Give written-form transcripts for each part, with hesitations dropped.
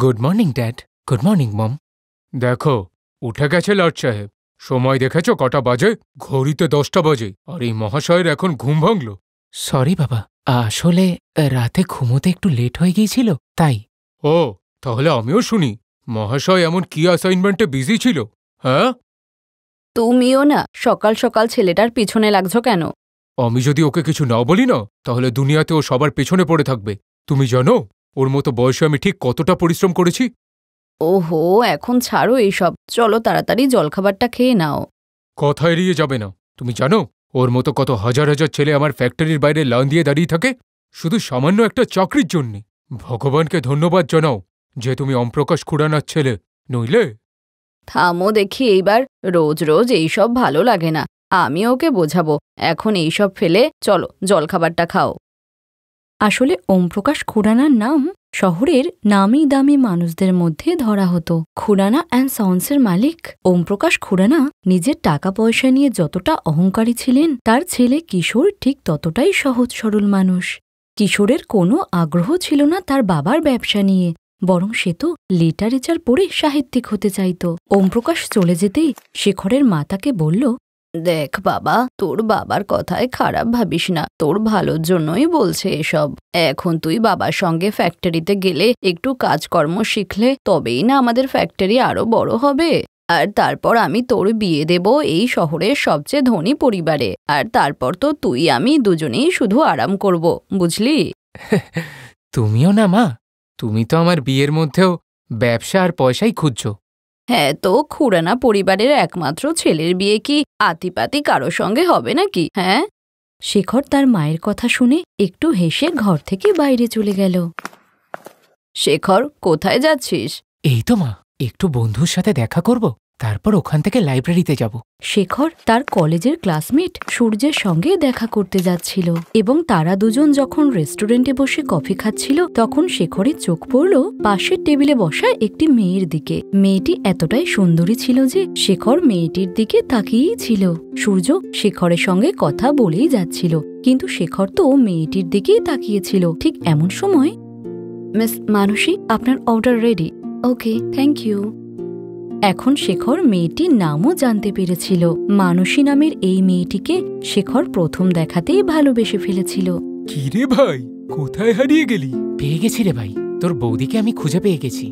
Good morning dad. Good morning mom. দেখো, উঠে গেছে লর্ড সাহেব। সময় দেখেছ কটা বাজে? ঘড়িতে 10টা বাজে, আর এই মহাশয়ের এখন ঘুম ভাঙল। সরি বাবা, আসলে রাতে ঘুমোতে একটু লেট হয়ে গিয়েছিল তাই। ও, তাহলে আমিও শুনি, মহাশয় এমন কি অ্যাসাইনমেন্টে বিজি ছিল? হ্যাঁ, তুমিও না সকাল সকাল ছেলেটার পিছনে লাগছো কেন? আমি যদি ওকে কিছু না বলি না, তাহলে দুনিয়াতে ও সবার পেছনে পড়ে থাকবে। তুমি জানো ওর মতো বয়সে আমি ঠিক কতটা পরিশ্রম করেছি? ওহো, এখন ছাড়ো এইসব, চলো তাড়াতাড়ি জলখাবারটা খেয়ে নাও। কথা এড়িয়ে যাবে না। তুমি জানো ওর মতো কত হাজার হাজার ছেলে আমার ফ্যাক্টরির বাইরে লাইন দিয়ে দাঁড়িয়ে থাকে শুধু সামান্য একটা চাকরির জন্যে। ভগবানকে ধন্যবাদ জানাও যে তুমি ওমপ্রকাশ খুড়ানার ছেলে, নইলে। থামো দেখি এইবার, রোজ রোজ এইসব ভালো লাগে না। আমি ওকে বোঝাবো। এখন এইসব ফেলে চলো জলখাবারটা খাও। আসলে ওমপ্রকাশ খুরানার নাম শহরের নামি দামি মানুষদের মধ্যে ধরা হতো। খুরানা অ্যান্ড সন্সের মালিক ওমপ্রকাশ খুরানা নিজের টাকা পয়সা নিয়ে যতটা অহংকারী ছিলেন, তার ছেলে কিশোর ঠিক ততটাই সহজ সরল মানুষ। কিশোরের কোনো আগ্রহ ছিল না তার বাবার ব্যবসা নিয়ে, বরং সে তো লিটারেচার পড়ে সাহিত্যিক হতে চাইত। ওমপ্রকাশ চলে যেতেই শেখরের মা তাকে বলল, দেখ বাবা, তোর বাবার কথায় খারাপ ভাবিস না, তোর ভালোর জন্যই বলছে এসব। এখন তুই বাবার সঙ্গে ফ্যাক্টরিতে গেলে একটু কাজকর্ম শিখলে তবেই না আমাদের ফ্যাক্টরি আরো বড় হবে। আর তারপর আমি তোর বিয়ে দেব এই শহরের সবচেয়ে ধনী পরিবারে, আর তারপর তো তুই আমি দুজনেই শুধু আরাম করব, বুঝলি? তুমিও না মা, তুমি তো আমার বিয়ের মধ্যেও ব্যবসা আর পয়সাই খুঁজছো। হ্যাঁ, তো খুরানা পরিবারের একমাত্র ছেলের বিয়ে কি আতিপাতি কারো সঙ্গে হবে নাকি? হ্যাঁ। শেখর তার মায়ের কথা শুনে একটু হেসে ঘর থেকে বাইরে চলে গেল। শেখর, কোথায় যাচ্ছিস? এই তো মা, একটু বন্ধুর সাথে দেখা করব, তারপর ওখান থেকে লাইব্রেরিতে যাব। শেখর তার কলেজের ক্লাসমেট সূর্যের সঙ্গে দেখা করতে যাচ্ছিল, এবং তারা দুজন যখন রেস্টুরেন্টে বসে কফি খাচ্ছিল তখন শেখরের চোখ পড়ল পাশের টেবিলে বসা একটি মেয়ের দিকে। মেয়েটি এতটাই সুন্দরী ছিল যে শেখর মেয়েটির দিকে তাকিয়েই ছিল। সূর্য শেখরের সঙ্গে কথা বলেই যাচ্ছিল, কিন্তু শেখর তো মেয়েটির দিকেই তাকিয়েছিল। ঠিক এমন সময়, মিস মানসী, আপনার order ready. Okay, thank you. এখন শেখর মেয়েটির নামও জানতে পেরেছিল। মানসী নামের এই মেয়েটিকে শেখর প্রথম দেখাতেই ভালোবেসে ফেলেছিল। কি রে ভাই, কোথায় হারিয়ে গেলি? পেয়ে গেছি রে ভাই, তোর বৌদিকে আমি খুঁজে পেয়ে গেছি।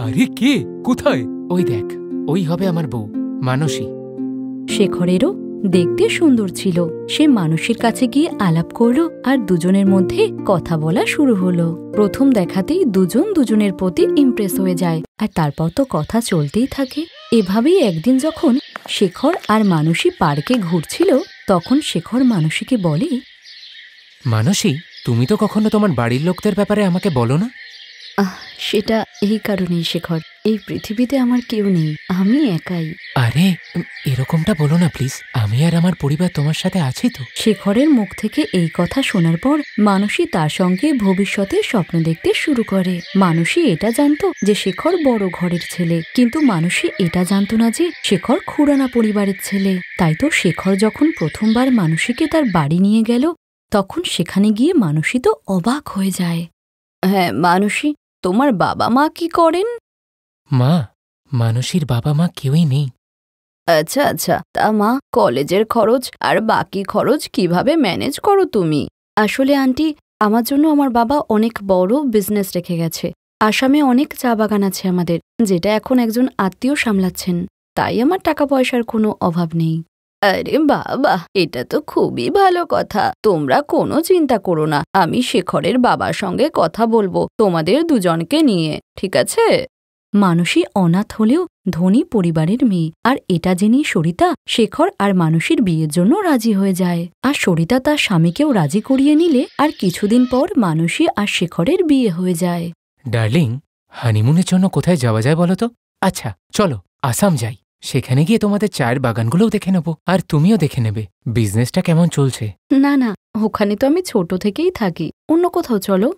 আরে কে, কোথায়? ওই দেখ, ওই হবে আমার বউ, মানসী। শেখরেরও দেখতে সুন্দর ছিল। সে মানসীর কাছে গিয়ে আলাপ করলো, আর দুজনের মধ্যে কথা বলা শুরু হলো। প্রথম দেখাতেই দুজন দুজনের প্রতি ইমপ্রেস হয়ে যায়, আর তারপর তো কথা চলতেই থাকে। এভাবেই একদিন যখন শেখর আর মানসী পার্কে ঘুরছিল, তখন শেখর মানসীকে বলে, মানসী, তুমি তো কখনো তোমার বাড়ির লোকদের ব্যাপারে আমাকে বলো না। সেটা এই কারণেই শেখর, এই পৃথিবীতে আমার কেউ নেই, আমি একাই। আরে, এরকমটা বলো না প্লিজ, আমি আর আমার পরিবার তোমার সাথে আছি তো। শেখরের মুখ থেকে এই কথা শোনার পর মানসী তার সঙ্গে ভবিষ্যতে স্বপ্ন দেখতে শুরু করে। মানসী এটা জানতো যে শেখর বড় ঘরের ছেলে, কিন্তু মানসী এটা জানতো না যে শেখর খুরানা পরিবারের ছেলে। তাই তো শেখর যখন প্রথমবার মানসীকে তার বাড়ি নিয়ে গেল, তখন সেখানে গিয়ে মানসী তো অবাক হয়ে যায়। হ্যাঁ মানসী, তোমার বাবা মা কি করেন? মা, মানসীর বাবা মা কেউই নেই। আচ্ছা আচ্ছা, তা মা, কলেজের খরচ আর বাকি খরচ কিভাবে ম্যানেজ করো তুমি? আসলে আন্টি, আমার জন্য আমার বাবা অনেক বড় বিজনেস রেখে গেছে। আসামে অনেক চা বাগান আছে আমাদের, যেটা এখন একজন আত্মীয় সামলাচ্ছেন। তাই আমার টাকা পয়সার কোনো অভাব নেই। আরে বাবা, এটা তো খুবই ভালো কথা। তোমরা কোনো চিন্তা করো না, আমি শেখরের বাবার সঙ্গে কথা বলবো তোমাদের দুজনকে নিয়ে, ঠিক আছে? মানসী অনাথ হলেও ধনী পরিবারের মেয়ে, আর এটা জেনেই সরিতা শেখর আর মানসীর বিয়ের জন্য রাজি হয়ে যায়। আর সরিতা তার স্বামীকেও রাজি করিয়ে নিলে, আর কিছুদিন পর মানসী আর শেখরের বিয়ে হয়ে যায়। ডার্লিং, হানিমুনের জন্য কোথায় যাওয়া যায় বলো তো? আচ্ছা চলো, আসাম যাই। সেখানে গিয়ে তোমাদের চায়ের বাগানগুলোও দেখে নেব, আর তুমিও দেখে নেবে বিজনেসটা কেমন চলছে। না না, ওখানে তো আমি ছোট থেকেই থাকি, অন্য কোথাও চলো।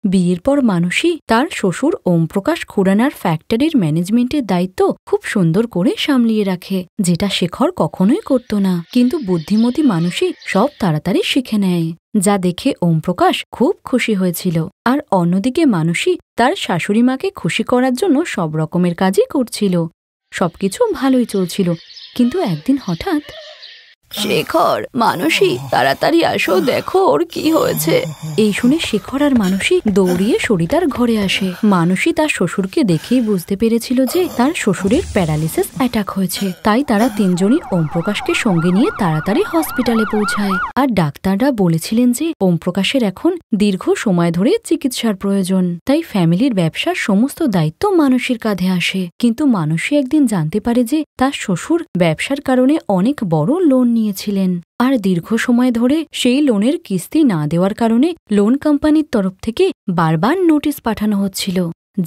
বিয়ের পর মানসী তার শ্বশুর ওমপ্রকাশ খুরানার ফ্যাক্টরির ম্যানেজমেন্টের দায়িত্ব খুব সুন্দর করে সামলিয়ে রাখে, যেটা শেখর কখনোই করত না। কিন্তু বুদ্ধিমতী মানসী সব তাড়াতাড়ি শিখে নেয়, যা দেখে ওমপ্রকাশ খুব খুশি হয়েছিল। আর অন্যদিকে মানসী তার শাশুড়ি মাকে খুশি করার জন্য সব রকমের কাজই করছিল। সবকিছু ভালোই চলছিল, কিন্তু একদিন হঠাৎ, শেখর, মানসী, তাড়াতাড়ি আসো, দেখো ওর কি হয়েছে। এই শুনে শেখর আর মানসী দৌড়িয়ে সরিতার ঘরে আসে। মানসী তার শ্বশুরকে দেখেই বুঝতে পেরেছিল যে তার শ্বশুরের প্যারালিসিস অ্যাটাক হয়েছে। তাই তারা তিনজনই ওমপ্রকাশকে সঙ্গে নিয়ে তাড়াতাড়ি হসপিটালে পৌঁছায়। আর ডাক্তাররা বলেছিলেন যে ওমপ্রকাশের এখন দীর্ঘ সময় ধরে চিকিৎসার প্রয়োজন, তাই ফ্যামিলির ব্যবসার সমস্ত দায়িত্ব মানসীর কাঁধে আসে। কিন্তু মানসী একদিন জানতে পারে যে তার শ্বশুর ব্যবসার কারণে অনেক বড় লোন নিয়েছিলেন, আর দীর্ঘ সময় ধরে সেই লোনের কিস্তি না দেওয়ার কারণে লোন কোম্পানির তরফ থেকে বারবার নোটিশ পাঠানো হচ্ছিল,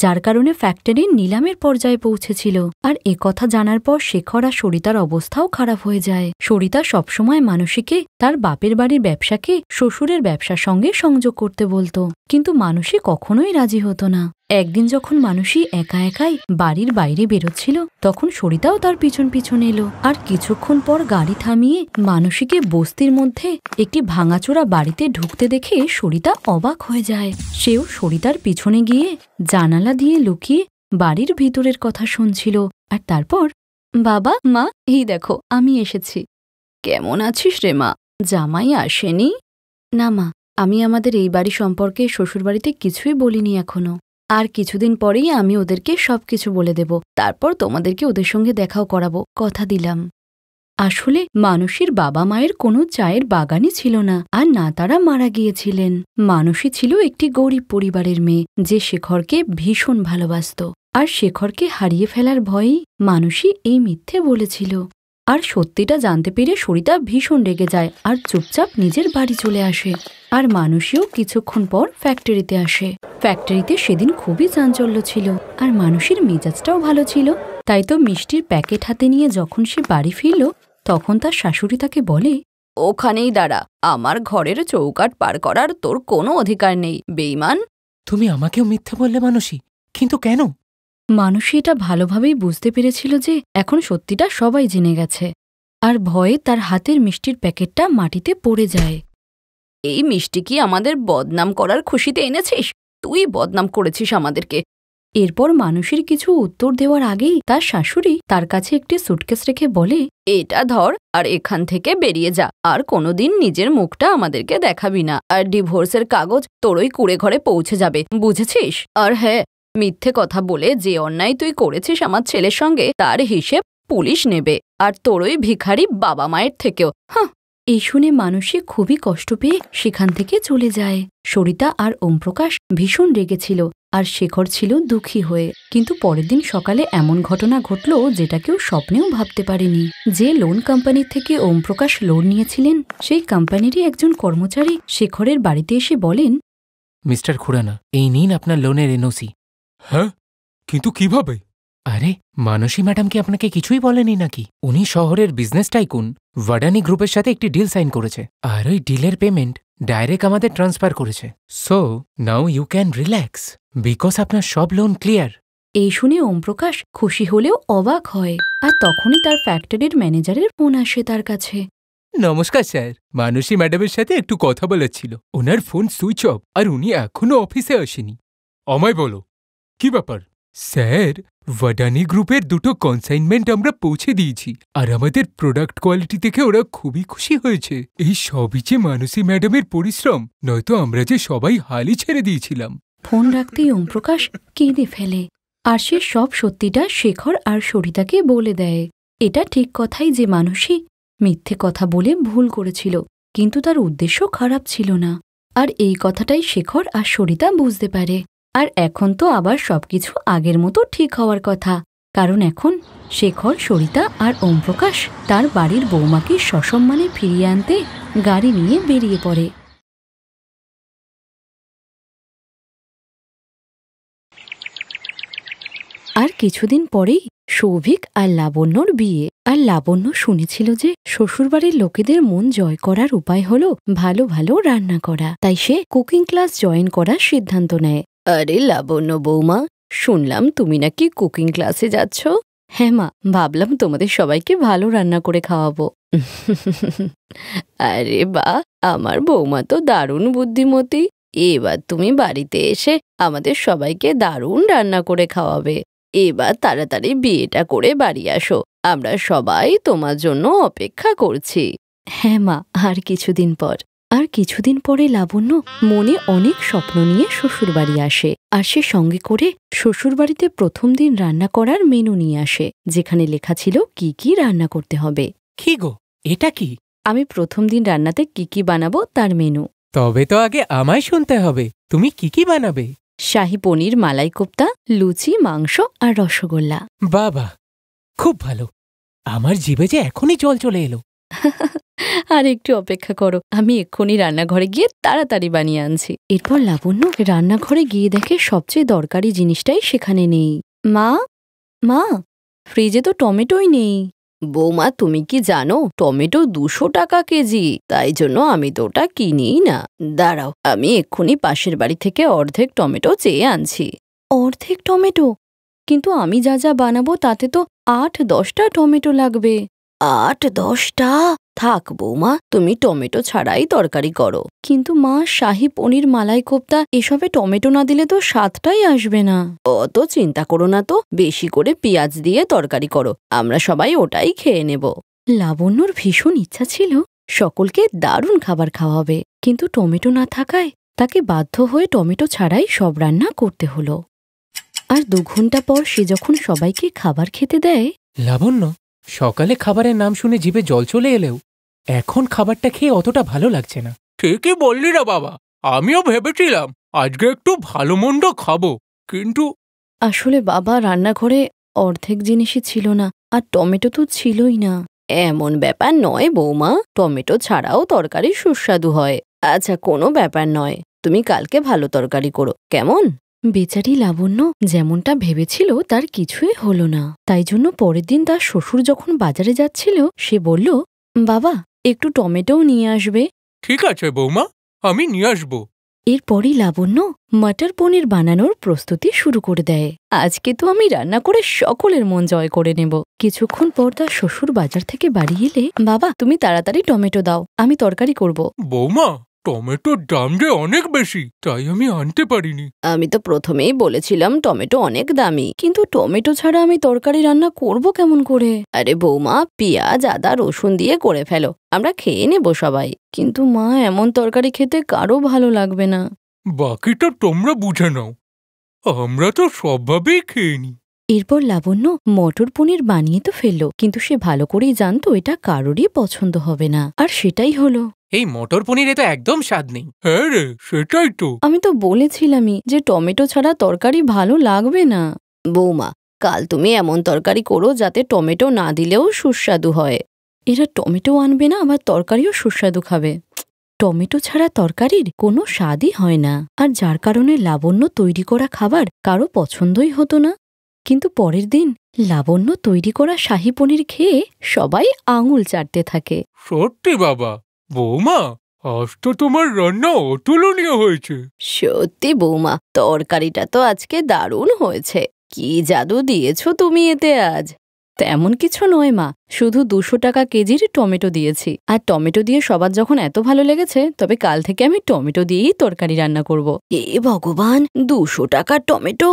যার কারণে ফ্যাক্টরি নিলামের পর্যায়ে পৌঁছেছিল। আর একথা জানার পর শেখর আর সরিতার অবস্থাও খারাপ হয়ে যায়। সরিতা সবসময় মানসীকে তার বাপের বাড়ির ব্যবসাকে শ্বশুরের ব্যবসার সঙ্গে সংযোগ করতে বলতো, কিন্তু মানসী কখনোই রাজি হতো না। একদিন যখন মানসী একা একাই বাড়ির বাইরে বেরোচ্ছিল, তখন সরিতাও তার পিছন পিছন এলো। আর কিছুক্ষণ পর গাড়ি থামিয়ে মানসীকে বস্তির মধ্যে একটি ভাঙাচোরা বাড়িতে ঢুকতে দেখে সরিতা অবাক হয়ে যায়। সেও সরিতার পিছনে গিয়ে জানালা দিয়ে লুকিয়ে বাড়ির ভিতরের কথা শুনছিল। আর তারপর, বাবা, মা, এই দেখো আমি এসেছি। কেমন আছিস রে মা? জামাই আসেনি? না মা, আমি আমাদের এই বাড়ি সম্পর্কে শ্বশুরবাড়িতে কিছুই বলিনি এখনো। আর কিছুদিন পরেই আমি ওদেরকে সবকিছু বলে দেব, তারপর তোমাদেরকে ওদের সঙ্গে দেখাও করাবো, কথা দিলাম। আসলে মানসীর বাবা মায়ের কোনো চায়ের বাগানই ছিল না, আর না তারা মারা গিয়েছিলেন। মানসী ছিল একটি গরিব পরিবারের মেয়ে, যে শেখরকে ভীষণ ভালোবাসত। আর শেখরকে হারিয়ে ফেলার ভয়েই মানসী এই মিথ্যে বলেছিল। আর সত্যিটা জানতে পেরে সরিতা ভীষণ রেগে যায় আর চুপচাপ নিজের বাড়ি চলে আসে। আর মানসীও কিছুক্ষণ পর ফ্যাক্টরিতে আসে। ফ্যাক্টরিতে সেদিন খুবই চাঞ্চল্য ছিল, আর মানসীর মেজাজটাও ভালো ছিল। তাই তো মিষ্টির প্যাকেট হাতে নিয়ে যখন সে বাড়ি ফিরল, তখন তার শাশুড়ি তাকে বলে, ওখানেই দাঁড়া, আমার ঘরের চৌকাঠ পার করার তোর কোনো অধিকার নেই, বেঈমান। তুমি আমাকেও মিথ্যে বললে মানসী, কিন্তু কেন? মানসী এটা ভালোভাবেই বুঝতে পেরেছিল যে এখন সত্যিটা সবাই জেনে গেছে, আর ভয়ে তার হাতের মিষ্টির প্যাকেটটা মাটিতে পড়ে যায়। এই মিষ্টি কি আমাদের বদনাম করার খুশিতে এনেছিস? তুই বদনাম করেছিস আমাদেরকে। এরপর মানসীর কিছু উত্তর দেওয়ার আগেই তার শাশুড়ি তার কাছে একটি সুটকেস রেখে বলে, এটা ধর আর এখান থেকে বেরিয়ে যা, আর কোনোদিন নিজের মুখটা আমাদেরকে দেখাবি না। আর ডিভোর্সের কাগজ তোরই কুড়ে ঘরে পৌঁছে যাবে, বুঝেছিস? আর হ্যাঁ, মিথ্যে কথা বলে যে অন্যায় তুই করেছিস আমার ছেলের সঙ্গে, তার হিসেব পুলিশ নেবে, আর তোরই ভিখারি বাবা মায়ের থেকেও। এই শুনে মানসী খুবই কষ্ট পেয়ে সেখান থেকে চলে যায়। সরিতা আর ওমপ্রকাশ ভীষণ রেগেছিল, আর শেখর ছিল দুঃখী হয়ে। কিন্তু পরের দিন সকালে এমন ঘটনা ঘটল যেটা কেউ স্বপ্নেও ভাবতে পারেনি। যে লোন কোম্পানির থেকে ওমপ্রকাশ লোন নিয়েছিলেন, সেই কোম্পানিরই একজন কর্মচারী শেখরের বাড়িতে এসে বলেন, মিস্টার খুরানা, এই নিন আপনার লোনের এনওসি। হ্যাঁ, কিন্তু কিভাবে? আরে, মানসী ম্যাডাম কি আপনাকে কিছুই বলেনি নাকি? উনি শহরের বিজনেস টাইকুন ভাডানি গ্রুপের সাথে একটি ডিল সাইন করেছে, আর ওই ডিলের পেমেন্ট ডাইরেক্ট আমাদের ট্রান্সফার করেছে। So now you can relax, because আপনার সব লোন ক্লিয়ার। এই শুনে ওমপ্রকাশ খুশি হলেও অবাক হয়, আর তখনই তার ফ্যাক্টরির ম্যানেজারের ফোন আসে তার কাছে। নমস্কার স্যার, মানসী ম্যাডামের সাথে একটু কথা বলার ছিল। ওনার ফোন সুইচ অফ, আর উনি এখনো অফিসে আসেনি। আমায় বলো, কি ব্যাপার? স্যার, ভাডানি গ্রুপের 2টো কনসাইনমেন্ট আমরা পৌঁছে দিয়েছি, আর আমাদের প্রোডাক্ট কোয়ালিটি দেখে ওরা খুবই খুশি হয়েছে। এই সবই যে মানসী ম্যাডামের পরিশ্রম, নয়তো আমরা যে সবাই হালই ছেড়ে দিয়েছিলাম। ফোন রাখতেই ওমপ্রকাশ কেঁদে ফেলে, আর সে সব সত্যিটা শেখর আর সরিতাকে বলে দেয়। এটা ঠিক কথাই যে মানসী মিথ্যে কথা বলে ভুল করেছিল, কিন্তু তার উদ্দেশ্য খারাপ ছিল না। আর এই কথাটাই শেখর আর সরিতা বুঝতে পারে। আর এখন তো আবার সবকিছু আগের মতো ঠিক হওয়ার কথা, কারণ এখন শেখর, সরিতা আর ওমপ্রকাশ তার বাড়ির বৌমাকে সসম্মানে ফিরিয়ে আনতে গাড়ি নিয়ে বেরিয়ে পড়ে। আর কিছুদিন পরেই সৌভিক আর লাবণ্যর বিয়ে। আর লাবণ্য শুনেছিল যে শ্বশুরবাড়ির লোকেদের মন জয় করার উপায় হলো ভালো ভালো রান্না করা, তাই সে কুকিং ক্লাস জয়েন করার সিদ্ধান্ত নেয়। আরে লাবণ্য বৌমা, শুনলাম তুমি নাকি কুকিং ক্লাসে যাচ্ছ? হ্যাঁ মা, ভাবলাম তোমাদের সবাইকে ভালো রান্না করে খাওয়াবো। আরে বাহ, আমার বৌমা তো দারুণ বুদ্ধিমতী। এবার তুমি বাড়িতে এসে আমাদের সবাইকে দারুণ রান্না করে খাওয়াবে। এবার তাড়াতাড়ি বিয়েটা করে বাড়ি আসো, আমরা সবাই তোমার জন্য অপেক্ষা করছি। হ্যাঁ মা, আর কিছুদিন পরে লাবণ্য মনে অনেক স্বপ্ন নিয়ে শ্বশুরবাড়ি আসে। আর সে সঙ্গে করে শ্বশুরবাড়িতে প্রথম দিন রান্না করার মেনু নিয়ে আসে, যেখানে লেখা ছিল কি কি রান্না করতে হবে। কি গো, এটা কি? আমি প্রথম দিন রান্নাতে কি কি বানাবো তার মেনু। তবে তো আগে আমায় শুনতে হবে, তুমি কি কি বানাবে? শাহী পনির, মালাই কোপ্তা, লুচি, মাংস আর রসগোল্লা। বাবা, খুব ভালো। আমার জিভে যে এখনই জল চলে এলো। আর একটু অপেক্ষা করো, আমি এক্ষুনি রান্নাঘরে গিয়ে তাড়াতাড়ি বানিয়ে আনছি। এরপর লাবণ্য রান্নাঘরে গিয়ে দেখে সবচেয়ে দরকারি জিনিসটাই সেখানে নেই। মা, ফ্রিজে তো টমেটোই নেই। বৌমা, তুমি কি জানো টমেটো 200 টাকা কেজি, তাই জন্য আমি তো ওটা কিনিই না। দাঁড়াও, আমি এক্ষুনি পাশের বাড়ি থেকে অর্ধেক টমেটো চেয়ে আনছি। অর্ধেক টমেটো? কিন্তু আমি যা যা বানাবো তাতে তো 8-10টা টমেটো লাগবে। 8-10টা? থাক বৌমা, তুমি টমেটো ছাড়াই তরকারি করো। কিন্তু মা, শাহী পনির, মালাই কোপ্তা এসবে টমেটো না দিলে তো স্বাদটাই আসবে না। অত চিন্তা করো না তো, বেশি করে পেঁয়াজ দিয়ে তরকারি করো, আমরা সবাই ওটাই খেয়ে নেব। লাবণ্যর ভীষণ ইচ্ছা ছিল সকলকে দারুণ খাবার খাওয়াবে, কিন্তু টমেটো না থাকায় তাকে বাধ্য হয়ে টমেটো ছাড়াই সব রান্না করতে হলো। আর 2 ঘন্টা পর সে যখন সবাইকে খাবার খেতে দেয়। লাবণ্য, সকালে খাবারের নাম শুনে জিভে জল চলে এলেও এখন খাবারটা খেয়ে অতটা ভালো লাগছে না। ঠিকই বললি না বাবা, আমিও ভেবেছিলাম আজকে একটু ভালো মন্দ খাবো, কিন্তু আসলে বাবা, রান্নাঘরে অর্ধেক জিনিসই ছিল না, আর টমেটো তো ছিলই না। এমন ব্যাপার নয় বৌমা, টমেটো ছাড়াও তরকারি সুস্বাদু হয়। আচ্ছা, কোনো ব্যাপার নয়, তুমি কালকে ভালো তরকারি করো, কেমন? বেচারি লাবণ্য যেমনটা ভেবেছিল তার কিছুই হলো না। তাই জন্য পরের দিন তার শ্বশুর যখন বাজারে যাচ্ছিল, সে বলল, বাবা, একটু টমেটোও নিয়ে আসবে। ঠিক আছে বৌমা, আমি নিয়ে আসবো। এরপরই লাবণ্য মটর পনির বানানোর প্রস্তুতি শুরু করে দেয়। আজকে তো আমি রান্না করে সকলের মন জয় করে নেব। কিছুক্ষণ পর তার শ্বশুর বাজার থেকে বাড়ি এলে, বাবা, তুমি তাড়াতাড়ি টমেটো দাও, আমি তরকারি করব। বৌমা, টমেটোর দাম যে অনেক বেশি, তাই আমি আনতে পারিনি। আমি তো প্রথমেই বলেছিলাম টমেটো অনেক দামি, কিন্তু টমেটো ছাড়া আমি তরকারি রান্না করব কেমন করে? আরে বৌমা, পেঁয়াজ, আদা, রসুন দিয়ে করে ফেলো, আমরা খেয়ে নেব সবাই। কিন্তু মা, এমন তরকারি খেতে কারো ভালো লাগবে না। বাকিটা তোমরা বুঝে নাও, আমরা তো সবভাবেই খেয়ে নি। এরপর লাবণ্য মটর পনির বানিয়ে তো ফেললো, কিন্তু সে ভালো করেই জানতো এটা কারোরই পছন্দ হবে না, আর সেটাই হলো। এই মটর পনিরে তো একদম স্বাদ নেই। হ্যাঁ রে, সেটাই তো। আমি তো বলেছিলামই যে টমেটো ছাড়া তরকারি ভালো লাগবে না। বৌমা, কাল তুমি এমন তরকারি করো যাতে টমেটো না দিলেও সুস্বাদু হয়। এরা টমেটো আনবে না, আবার তরকারিও সুস্বাদু খাবে। টমেটো ছাড়া তরকারির কোনো স্বাদই হয় না, আর যার কারণে লাবণ্য তৈরি করা খাবার কারো পছন্দই হতো না। কিন্তু পরের দিন লাবণ্য তৈরি করা শাহী পনির খেয়ে সবাই আঙুল চাটতে থাকে। সত্যি বাবা, বৌমা, আজ তো তোমার রান্না অতুলনীয় হয়েছে। সত্যি বৌমা, তরকারিটা তো আজকে দারুণ হয়েছে। কি জাদু দিয়েছো তুমি এতে আজ? তেমন কিছু নয় মা, শুধু 200 টাকা কেজির টমেটো দিয়েছি। আর টমেটো দিয়ে সবার যখন এত ভালো লেগেছে, তবে কাল থেকে আমি টমেটো দিয়েই তরকারি রান্না করব। এ ভগবান, 200 টাকার টমেটো!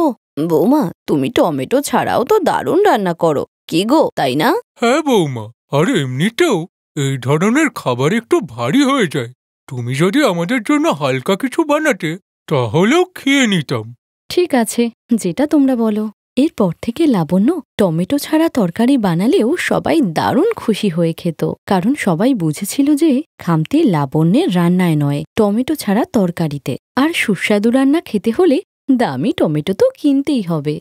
বৌমা, তুমি টমেটো ছাড়াও তো দারুণ রান্না করো, কি গো, তাই না? হ্যাঁ বৌমা, আর এমনিতেও এই ধরনের খাবার একটু ভারী হয়ে যায়। তুমি যদি আমাদের জন্য হালকা কিছু বানাতে, তাহলেও খেয়ে নিতাম। ঠিক আছে, যেটা তোমরা বলো। এরপর থেকে লাবণ্য টমেটো ছাড়া তরকারি বানালেও সবাই দারুণ খুশি হয়ে খেত, কারণ সবাই বুঝেছিল যে খামতি লাবণ্যের রান্নায় নয়, টমেটো ছাড়া তরকারিতে। আর সুস্বাদু রান্না খেতে হলে দামি টমেটো তো কিনতেই হবে।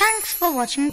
Thanks for watching.